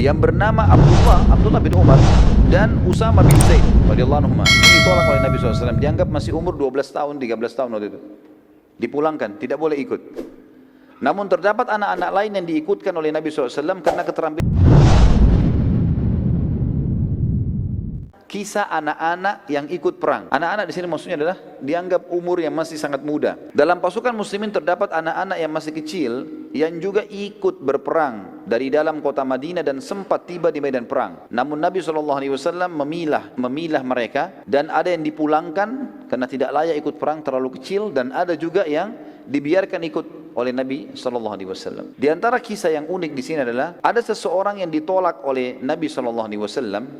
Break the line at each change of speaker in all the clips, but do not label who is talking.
yang bernama Abdullah bin Umar dan Usama bin Zaid radhiyallahu anhuma. Ini ditolak oleh Nabi SAW, dianggap masih umur 12 tahun, 13 tahun waktu itu. Dipulangkan, tidak boleh ikut. Namun terdapat anak-anak lain yang diikutkan oleh Nabi SAW karena keterampilan. Kisah anak-anak yang ikut perang. Anak-anak di sini maksudnya adalah dianggap umur yang masih sangat muda. Dalam pasukan muslimin terdapat anak-anak yang masih kecil yang juga ikut berperang dari dalam kota Madinah dan sempat tiba di medan perang. Namun Nabi SAW memilah mereka, dan ada yang dipulangkan karena tidak layak ikut perang, terlalu kecil, dan ada juga yang dibiarkan ikut oleh Nabi SAW. Di antara kisah yang unik di sini adalah ada seseorang yang ditolak oleh Nabi SAW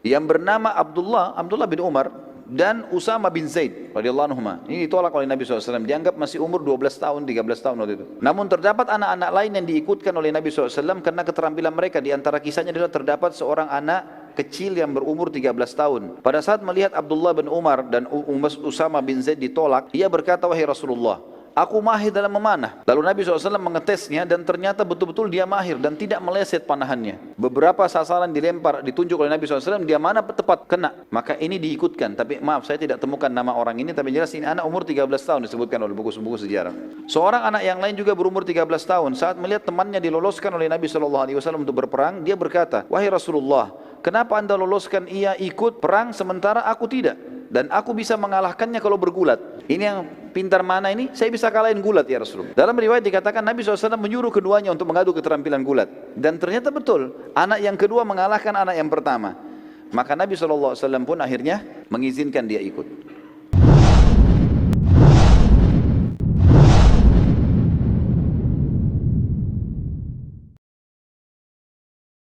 yang bernama Abdullah bin Umar dan Usama bin Zaid radhiyallahu anhuma. Ini ditolak oleh Nabi SAW, dianggap masih umur 12 tahun, 13 tahun waktu itu. Namun terdapat anak-anak lain yang diikutkan oleh Nabi SAW karena keterampilan mereka. Di antara kisahnya adalah terdapat seorang anak kecil yang berumur 13 tahun. Pada saat melihat Abdullah bin Umar dan Usama bin Zaid ditolak, ia berkata, "Wahai Rasulullah, aku mahir dalam memanah." Lalu Nabi SAW mengetesnya dan ternyata betul-betul dia mahir dan tidak meleset panahannya. Beberapa sasaran dilempar, ditunjuk oleh Nabi SAW, dia mana tepat kena. Maka ini diikutkan. Tapi maaf, saya tidak temukan nama orang ini, tapi jelas ini anak umur 13 tahun disebutkan oleh buku-buku sejarah. Seorang anak yang lain juga berumur 13 tahun. Saat melihat temannya diloloskan oleh Nabi SAW untuk berperang, dia berkata, "Wahai Rasulullah, kenapa anda loloskan ia ikut perang sementara aku tidak? Dan aku bisa mengalahkannya kalau bergulat." Ini yang pintar mana ini? Saya bisa kalahin gulat ya Rasulullah. Dalam riwayat dikatakan Nabi SAW menyuruh keduanya untuk mengadu keterampilan gulat. Dan ternyata betul, anak yang kedua mengalahkan anak yang pertama. Maka Nabi SAW pun akhirnya mengizinkan dia ikut.